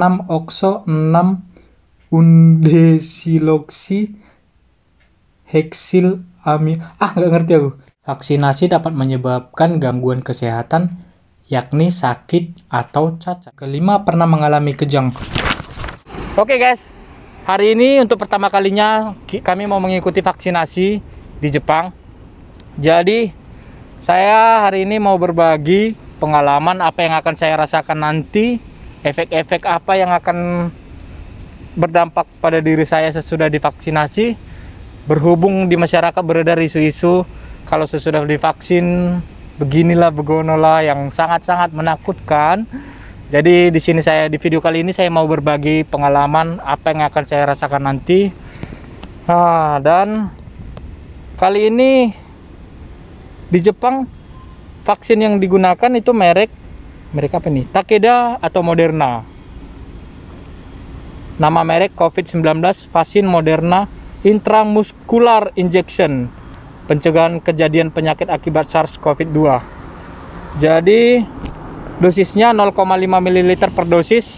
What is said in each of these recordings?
6 okso, 6 undesiloksi, heksil amino. Nggak ngerti aku. Vaksinasi dapat menyebabkan gangguan kesehatan, yakni sakit atau cacat. Kelima, pernah mengalami kejang. Oke guys, hari ini untuk pertama kalinya kami mau mengikuti vaksinasi di Jepang. Jadi saya hari ini mau berbagi pengalaman apa yang akan saya rasakan nanti, efek-efek apa yang akan berdampak pada diri saya sesudah divaksinasi. Berhubung di masyarakat beredar isu-isu kalau sesudah divaksin beginilah begonolah yang sangat-sangat menakutkan. Jadi di video kali ini saya mau berbagi pengalaman apa yang akan saya rasakan nanti. Dan kali ini di Jepang vaksin yang digunakan itu merek apa nih? Takeda atau Moderna. Nama merek COVID-19 vaksin Moderna intramuscular injection, pencegahan kejadian penyakit akibat SARS-CoV-2. Jadi dosisnya 0,5 ml per dosis,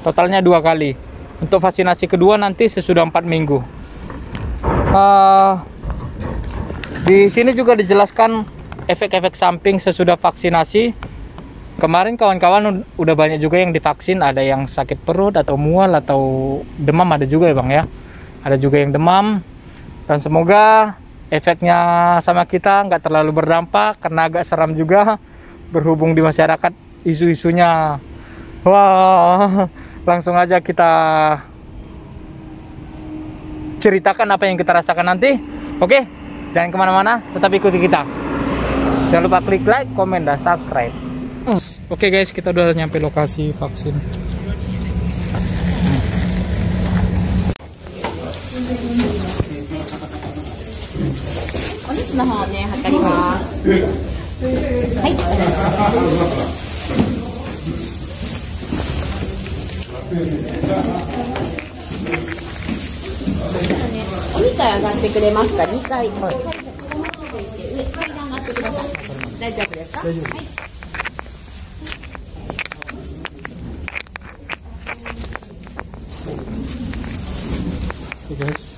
totalnya 2 kali. Untuk vaksinasi kedua nanti sesudah 4 minggu. Di sini juga dijelaskan efek-efek samping sesudah vaksinasi. Kemarin kawan-kawan udah banyak juga yang divaksin, ada yang sakit perut atau mual atau demam, ada juga ya bang ya. Ada juga yang demam, dan semoga efeknya sama kita nggak terlalu berdampak, karena agak seram juga berhubung di masyarakat isu-isunya. Wah, langsung aja kita ceritakan apa yang kita rasakan nanti. Oke, jangan kemana-mana, tetap ikuti kita. Jangan lupa klik like, komen, dan subscribe. Oke guys, kita udah nyampe lokasi vaksin. Guys,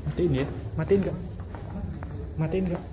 matiin ya, matiin nggak? Matiin nggak?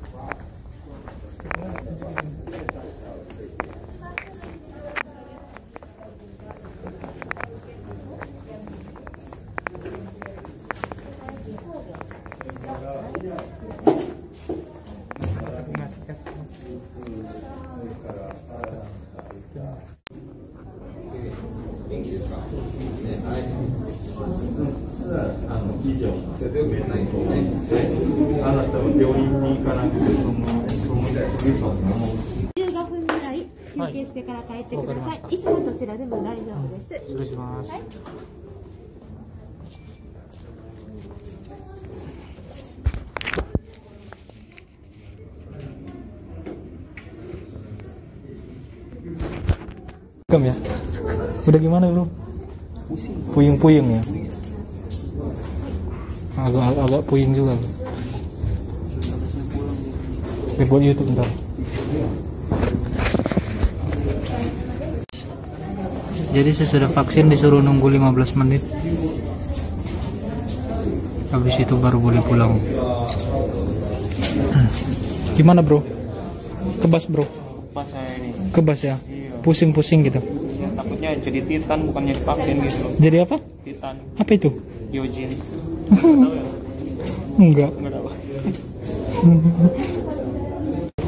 ya? Udah gimana bro? Puyeng-puyeng ya? Agak puyeng juga bro. Buat YouTube ntar. Jadi sesudah vaksin disuruh nunggu 15 menit. Habis itu baru boleh pulang. Gimana bro? Kebas bro? Kebas saya ini. Kebas ya? Iya. Pusing-pusing gitu? Ya, takutnya jadi titan bukannya divaksin gitu. Jadi apa? Titan. Apa itu? Gyojin. Enggak. Enggak tahu.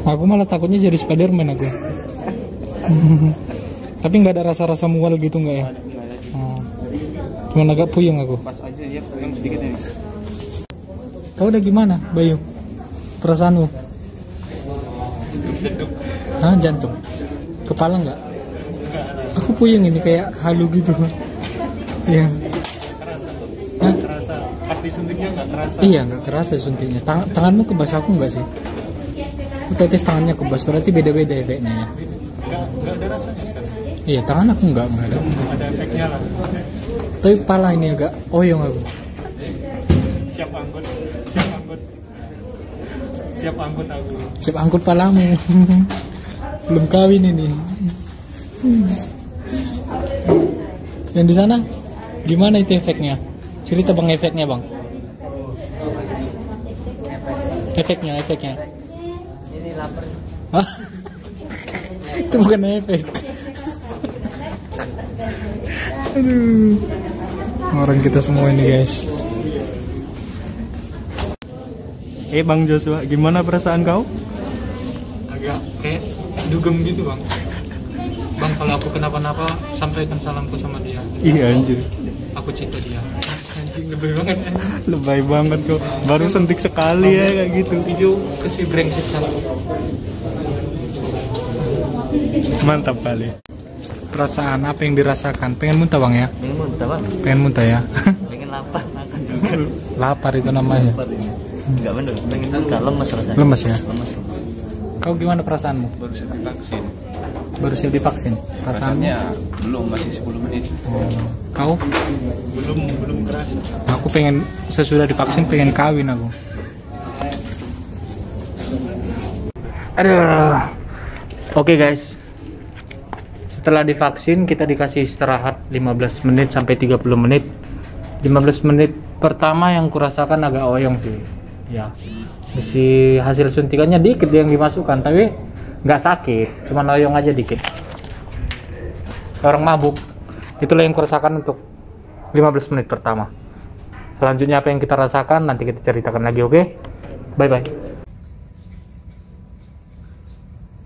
Aku malah takutnya jadi Spiderman aku. Tapi nggak ada rasa-rasa mual gitu nggak ya? Cuman agak puyeng aku. Pas aja ya, puyeng sedikit ya. Kau udah gimana, Bayu? Perasaanmu? Hah, jantung? Kepala nggak? Aku puyeng ini kayak halu gitu. Iya. Hah? Terasa. Pas disuntiknya nggak terasa. Iya, nggak kerasa suntiknya. Tanganmu kebas, aku nggak sih? Aku tetes tangannya kebas, berarti beda-beda efeknya ya. Nggak nggak ada rasanya sekarang. Iya, tangan aku nggak ada. Ada efeknya lah. Tapi pala ini agak oyong aku. Siap angkut, siap angkut, siap angkut aku. Siap angkut palamu. Belum kawin ini. Yang di sana gimana itu efeknya? Cerita bang efeknya bang. Efeknya. Ini lapar. Hah? Itu bukan efek. Aduh. Orang kita semua ini guys. Bang Joshua, gimana perasaan kau? Agak kayak dugem gitu bang. Bang, kalau aku kenapa-napa sampaikan salamku sama dia. Iya anjir. Aku cinta dia. Anjing lebay banget. Lebay banget kok. Baru sentik sekali ya kayak gitu. Video kasih brengsek sama. Mantap kali. Perasaan apa yang dirasakan? Pengen muntah bang ya? Pengen muntah bang. Pengen muntah ya? Pengen lapar makan juga. Lapar itu namanya. Lapar ini. Enggak bener. Pengen muntah, lemas rasanya. Lemas ya? Lemas. Kau gimana perasaanmu? Baru siap divaksin. Baru siap divaksin? Perasaanmu? Rasanya belum, masih 10 menit. Kau? Belum kerasa. Aku pengen, sesudah divaksin pengen kawin aku. Aduh. Oke guys. Setelah divaksin kita dikasih istirahat 15 menit sampai 30 menit. 15 menit pertama yang kurasakan agak oyong sih. Ya. Isi hasil suntikannya dikit yang dimasukkan, tapi nggak sakit, cuma oyong aja dikit. Orang mabuk. Itulah yang kurasakan untuk 15 menit pertama. Selanjutnya apa yang kita rasakan nanti kita ceritakan lagi, oke? Bye bye.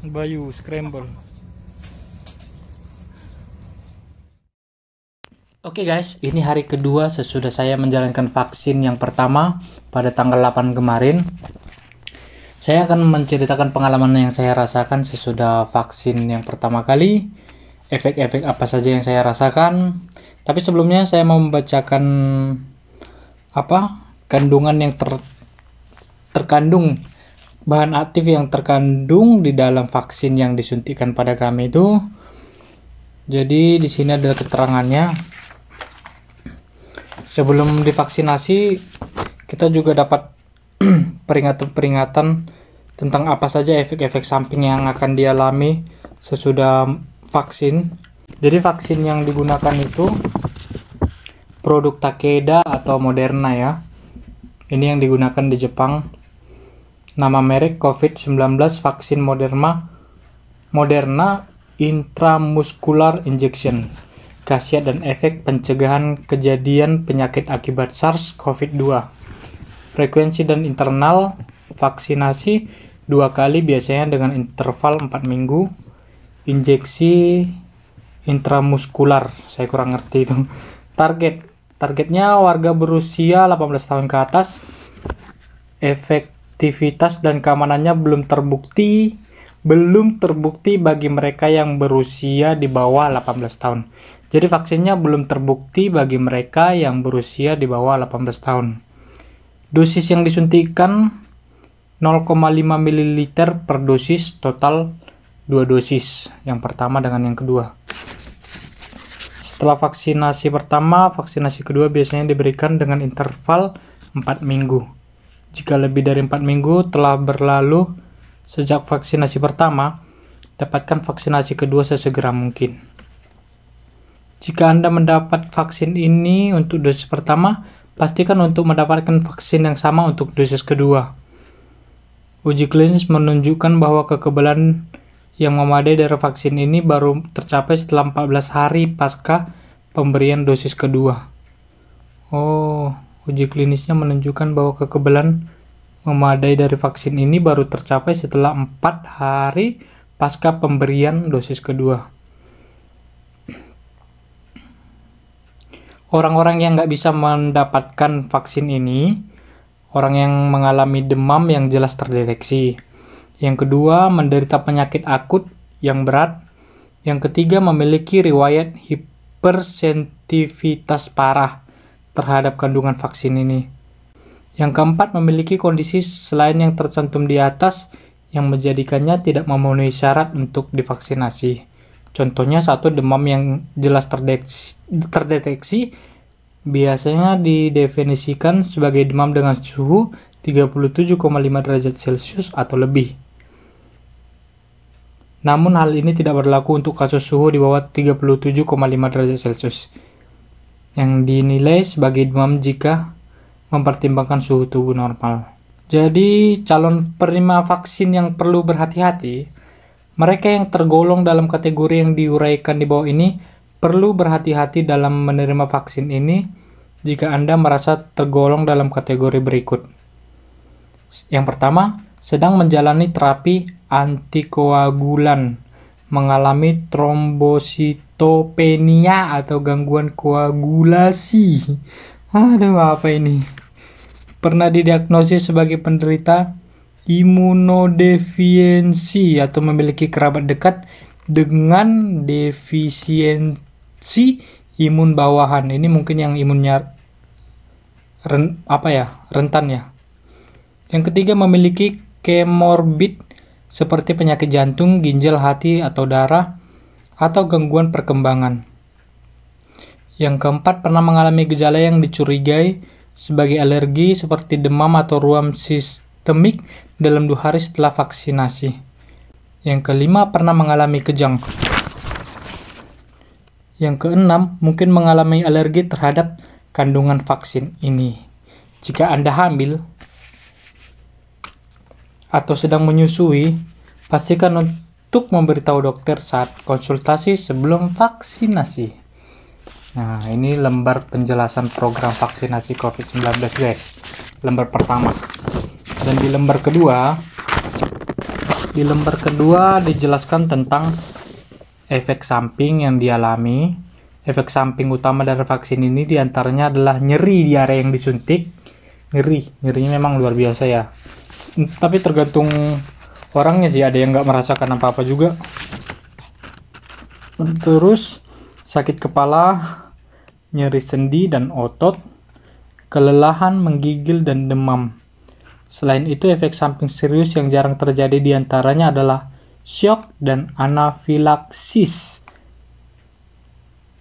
Bayu scramble. Oke guys, ini hari kedua sesudah saya menjalankan vaksin yang pertama pada tanggal 8 kemarin. Saya akan menceritakan pengalaman yang saya rasakan sesudah vaksin yang pertama kali, efek-efek apa saja yang saya rasakan. Tapi sebelumnya saya mau membacakan kandungan yang terkandung, bahan aktif yang terkandung di dalam vaksin yang disuntikan pada kami itu. Jadi di sini ada keterangannya. Sebelum divaksinasi, kita juga dapat peringatan-peringatan tentang apa saja efek-efek samping yang akan dialami sesudah vaksin. Jadi vaksin yang digunakan itu produk Takeda atau Moderna ya. Ini yang digunakan di Jepang. Nama merek COVID-19 vaksin Moderna intramuscular injection. Khasiat dan efek pencegahan kejadian penyakit akibat SARS-CoV-2. Frekuensi dan internal vaksinasi 2 kali biasanya dengan interval 4 minggu. Injeksi intramuskular, saya kurang ngerti itu. Targetnya warga berusia 18 tahun ke atas. Efektivitas dan keamanannya belum terbukti bagi mereka yang berusia di bawah 18 tahun. Jadi vaksinnya belum terbukti bagi mereka yang berusia di bawah 18 tahun. Dosis yang disuntikan 0,5 ml per dosis, total 2 dosis, yang pertama dengan yang kedua. Setelah vaksinasi pertama, vaksinasi kedua biasanya diberikan dengan interval 4 minggu. Jika lebih dari 4 minggu telah berlalu sejak vaksinasi pertama, dapatkan vaksinasi kedua sesegera mungkin. Jika Anda mendapat vaksin ini untuk dosis pertama, pastikan untuk mendapatkan vaksin yang sama untuk dosis kedua. Uji klinis menunjukkan bahwa kekebalan yang memadai dari vaksin ini baru tercapai setelah 14 hari pasca pemberian dosis kedua. Uji klinisnya menunjukkan bahwa kekebalan memadai dari vaksin ini baru tercapai setelah 4 hari pasca pemberian dosis kedua. Orang-orang yang nggak bisa mendapatkan vaksin ini, orang yang mengalami demam yang jelas terdeteksi. Yang kedua, menderita penyakit akut yang berat. Yang ketiga, memiliki riwayat hipersensitivitas parah terhadap kandungan vaksin ini. Yang keempat, memiliki kondisi selain yang tercantum di atas yang menjadikannya tidak memenuhi syarat untuk divaksinasi. Contohnya satu, demam yang jelas terdeteksi biasanya didefinisikan sebagai demam dengan suhu 37,5 derajat Celcius atau lebih. Namun hal ini tidak berlaku untuk kasus suhu di bawah 37,5 derajat Celcius yang dinilai sebagai demam jika mempertimbangkan suhu tubuh normal. Jadi calon penerima vaksin yang perlu berhati-hati, mereka yang tergolong dalam kategori yang diuraikan di bawah ini perlu berhati-hati dalam menerima vaksin ini jika Anda merasa tergolong dalam kategori berikut. Yang pertama, sedang menjalani terapi antikoagulan, mengalami trombositopenia atau gangguan koagulasi. Aduh, apa ini? Pernah didiagnosis sebagai penderita imunodefisiensi atau memiliki kerabat dekat dengan defisiensi imun bawahan. Ini mungkin yang imunnya rentan ya. Yang ketiga, memiliki komorbid seperti penyakit jantung, ginjal, hati atau darah atau gangguan perkembangan. Yang keempat, pernah mengalami gejala yang dicurigai sebagai alergi seperti demam atau ruam sistemik dalam 2 hari setelah vaksinasi. Yang kelima, pernah mengalami kejang. Yang keenam, mungkin mengalami alergi terhadap kandungan vaksin ini. Jika Anda hamil atau sedang menyusui, pastikan untuk memberitahu dokter saat konsultasi sebelum vaksinasi. Nah, ini lembar penjelasan program vaksinasi COVID-19 guys. Lembar pertama. Dan di lembar kedua dijelaskan tentang efek samping yang dialami. Efek samping utama dari vaksin ini diantaranya adalah nyeri di area yang disuntik. Nyerinya memang luar biasa ya. Tapi tergantung orangnya sih, ada yang nggak merasakan apa-apa juga. Terus sakit kepala, nyeri sendi dan otot, kelelahan, menggigil, dan demam. Selain itu, efek samping serius yang jarang terjadi diantaranya adalah syok dan anafilaksis.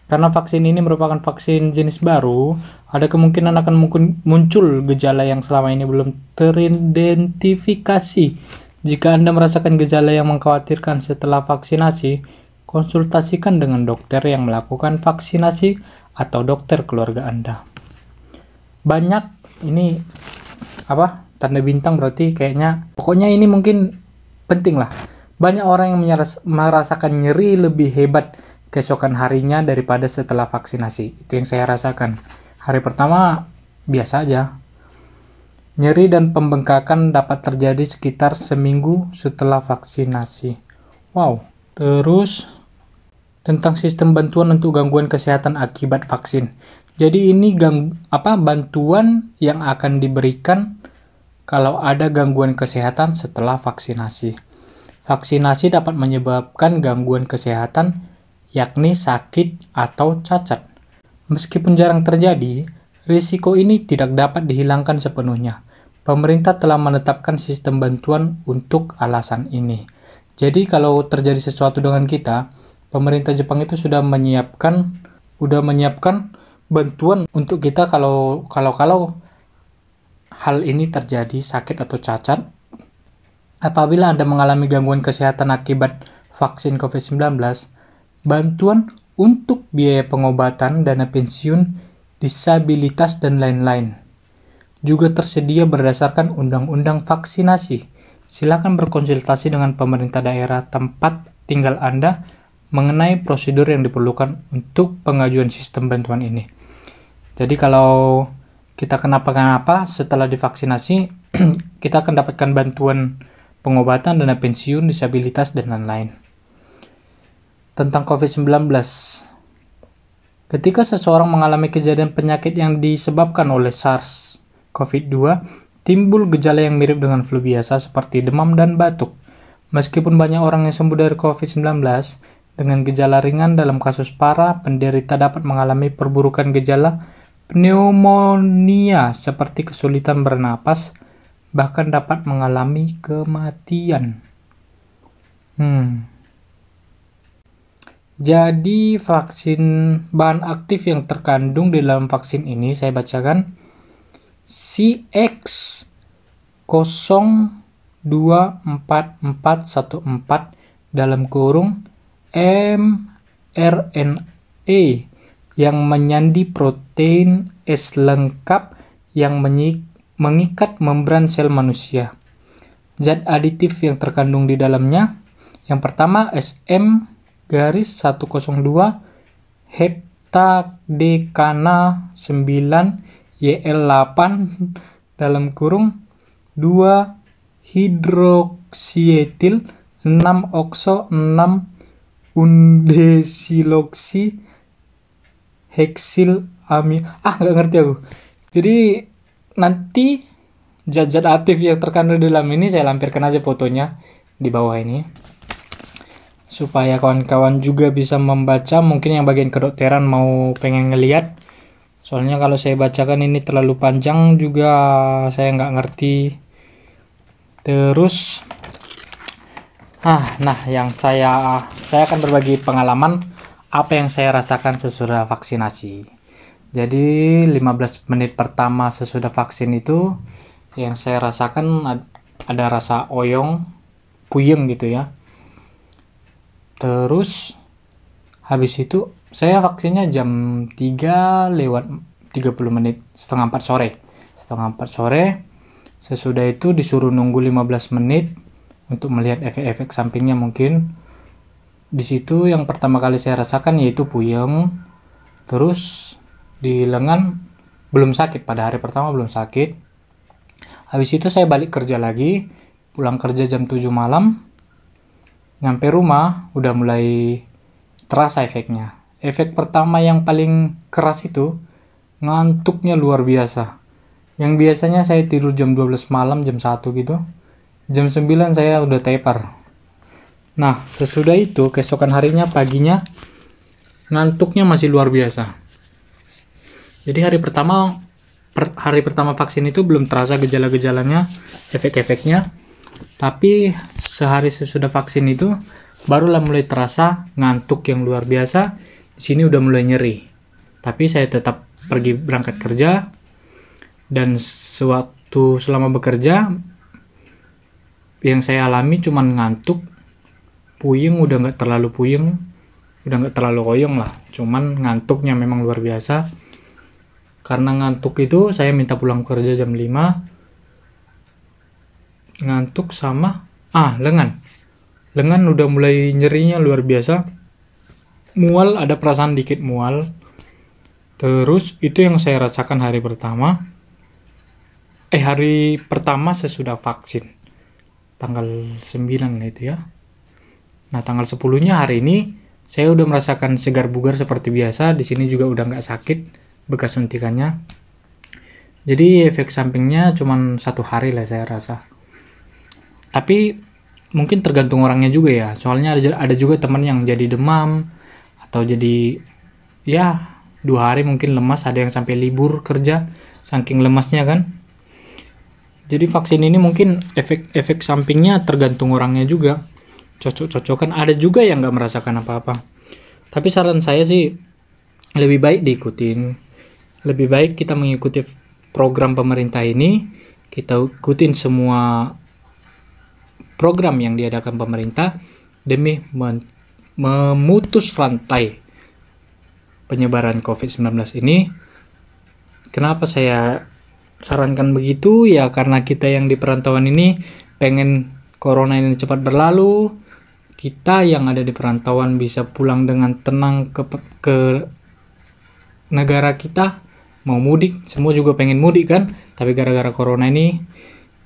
Karena vaksin ini merupakan vaksin jenis baru, ada kemungkinan akan muncul gejala yang selama ini belum teridentifikasi. Jika Anda merasakan gejala yang mengkhawatirkan setelah vaksinasi, konsultasikan dengan dokter yang melakukan vaksinasi atau dokter keluarga Anda. Banyak ini tanda bintang, berarti kayaknya pokoknya ini mungkin penting lah. Banyak orang yang merasakan nyeri lebih hebat keesokan harinya daripada setelah vaksinasi. Itu yang saya rasakan. Hari pertama biasa aja. Nyeri dan pembengkakan dapat terjadi sekitar seminggu setelah vaksinasi. Wow. Terus tentang sistem bantuan untuk gangguan kesehatan akibat vaksin. Jadi ini bantuan yang akan diberikan kalau ada gangguan kesehatan setelah vaksinasi. Vaksinasi dapat menyebabkan gangguan kesehatan, yakni sakit atau cacat. Meskipun jarang terjadi, risiko ini tidak dapat dihilangkan sepenuhnya. Pemerintah telah menetapkan sistem bantuan untuk alasan ini. Jadi kalau terjadi sesuatu dengan kita, pemerintah Jepang itu sudah menyiapkan bantuan untuk kita kalau hal ini terjadi, sakit atau cacat. Apabila Anda mengalami gangguan kesehatan akibat vaksin COVID-19, bantuan untuk biaya pengobatan, dana pensiun, disabilitas, dan lain-lain juga tersedia berdasarkan undang-undang vaksinasi. Silakan berkonsultasi dengan pemerintah daerah tempat tinggal Anda mengenai prosedur yang diperlukan untuk pengajuan sistem bantuan ini. Jadi kalau kita kenapa-kenapa setelah divaksinasi, kita akan dapatkan bantuan pengobatan, dana pensiun, disabilitas, dan lain-lain. Tentang COVID-19. Ketika seseorang mengalami kejadian penyakit yang disebabkan oleh SARS-CoV-2, timbul gejala yang mirip dengan flu biasa seperti demam dan batuk. Meskipun banyak orang yang sembuh dari COVID-19, dengan gejala ringan, dalam kasus parah, penderita dapat mengalami perburukan gejala pneumonia seperti kesulitan bernapas, bahkan dapat mengalami kematian. Jadi vaksin bahan aktif yang terkandung di dalam vaksin ini saya bacakan CX02414 dalam kurung mRNA yang menyandi protein S lengkap yang mengikat membran sel manusia. Zat aditif yang terkandung di dalamnya yang pertama SM-102 heptadekana 9 YL8 dalam kurung 2 hidroksietil 6 okso 6 undesiloksi heksil nggak ngerti aku. Jadi nanti zat-zat aktif yang terkandung di dalam ini saya lampirkan aja fotonya di bawah ini supaya kawan-kawan juga bisa membaca. Mungkin yang bagian kedokteran mau pengen ngeliat, soalnya kalau saya bacakan ini terlalu panjang juga saya nggak ngerti. Terus yang saya akan berbagi pengalaman apa yang saya rasakan sesudah vaksinasi. Jadi 15 menit pertama sesudah vaksin itu yang saya rasakan ada rasa oyong, puyeng gitu ya. Terus habis itu saya vaksinnya jam 3 lewat 30 menit, setengah 4 sore. Sesudah itu disuruh nunggu 15 menit untuk melihat efek-efek sampingnya mungkin. Di situ yang pertama kali saya rasakan yaitu puyeng. Terus di lengan belum sakit, pada hari pertama belum sakit. Habis itu saya balik kerja lagi, pulang kerja jam 7 malam. Nyampe rumah udah mulai terasa efeknya. Efek pertama yang paling keras itu ngantuknya luar biasa. Yang biasanya saya tidur jam 12 malam, jam 1 gitu. Jam 9 saya udah tepar. Nah, sesudah itu keesokan harinya paginya ngantuknya masih luar biasa. Jadi hari pertama vaksin itu belum terasa gejala-gejalanya, efek-efeknya. Tapi sehari sesudah vaksin itu barulah mulai terasa ngantuk yang luar biasa. Di sini udah mulai nyeri. Tapi saya tetap berangkat kerja, dan sewaktu selama bekerja yang saya alami cuman ngantuk, puyeng udah nggak terlalu puyeng, udah nggak terlalu oyong lah, cuman ngantuknya memang luar biasa. Karena ngantuk itu saya minta pulang kerja jam 5. Ngantuk sama lengan udah mulai nyerinya luar biasa, mual, ada perasaan dikit mual. Terus itu yang saya rasakan hari pertama sesudah vaksin, tanggal 9 itu ya. Nah, tanggal 10-nya hari ini saya udah merasakan segar bugar seperti biasa. Di sini juga udah nggak sakit bekas suntikannya. Jadi efek sampingnya cuma 1 hari lah saya rasa. Tapi mungkin tergantung orangnya juga ya. Soalnya ada juga teman yang jadi demam atau jadi 2 hari mungkin lemas, ada yang sampai libur kerja saking lemasnya kan. Jadi vaksin ini mungkin efek sampingnya tergantung orangnya juga. Cocok-cocokan, ada juga yang nggak merasakan apa-apa. Tapi saran saya sih lebih baik diikutin. Lebih baik kita mengikuti program pemerintah ini, kita ikutin semua program yang diadakan pemerintah demi memutus rantai penyebaran COVID-19 ini. Kenapa saya sarankan begitu? Ya karena kita yang di perantauan ini pengen corona ini cepat berlalu. Kita yang ada di perantauan bisa pulang dengan tenang ke negara kita. Mau mudik, semua juga pengen mudik kan. Tapi gara-gara corona ini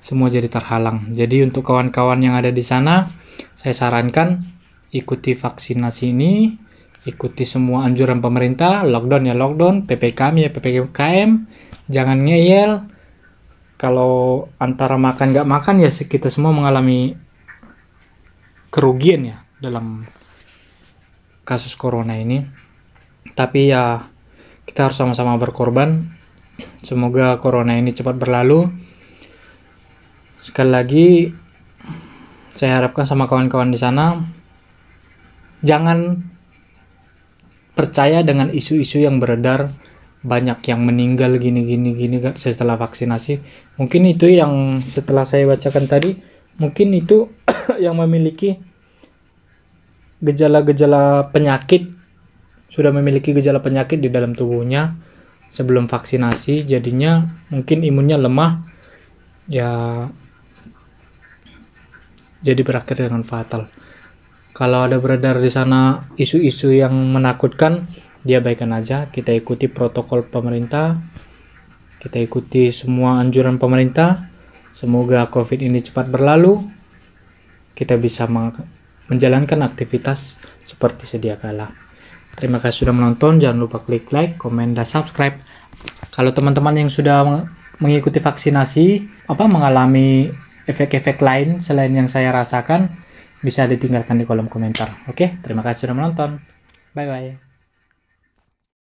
semua jadi terhalang. Jadi untuk kawan-kawan yang ada di sana, saya sarankan ikuti vaksinasi ini, ikuti semua anjuran pemerintah. Lockdown ya lockdown, PPKM ya PPKM, jangan ngeyel. Kalau antara makan nggak makan ya kita semua mengalami kerugian ya dalam kasus corona ini. Tapi ya kita harus sama-sama berkorban. Semoga corona ini cepat berlalu. Sekali lagi saya harapkan sama kawan-kawan di sana, jangan percaya dengan isu-isu yang beredar, banyak yang meninggal gini setelah vaksinasi. Mungkin itu yang setelah saya bacakan tadi, mungkin itu yang memiliki gejala-gejala penyakit, sudah memiliki gejala penyakit di dalam tubuhnya sebelum vaksinasi, jadinya mungkin imunnya lemah, ya jadi berakhir dengan fatal. Kalau ada beredar di sana isu-isu yang menakutkan, dia abaikan aja. Kita ikuti protokol pemerintah, kita ikuti semua anjuran pemerintah. Semoga COVID ini cepat berlalu, kita bisa menjalankan aktivitas seperti sedia kala. Terima kasih sudah menonton, jangan lupa klik like, komen, dan subscribe. Kalau teman-teman yang sudah mengikuti vaksinasi, mengalami efek-efek lain selain yang saya rasakan, bisa ditinggalkan di kolom komentar. Oke, terima kasih sudah menonton. Bye-bye.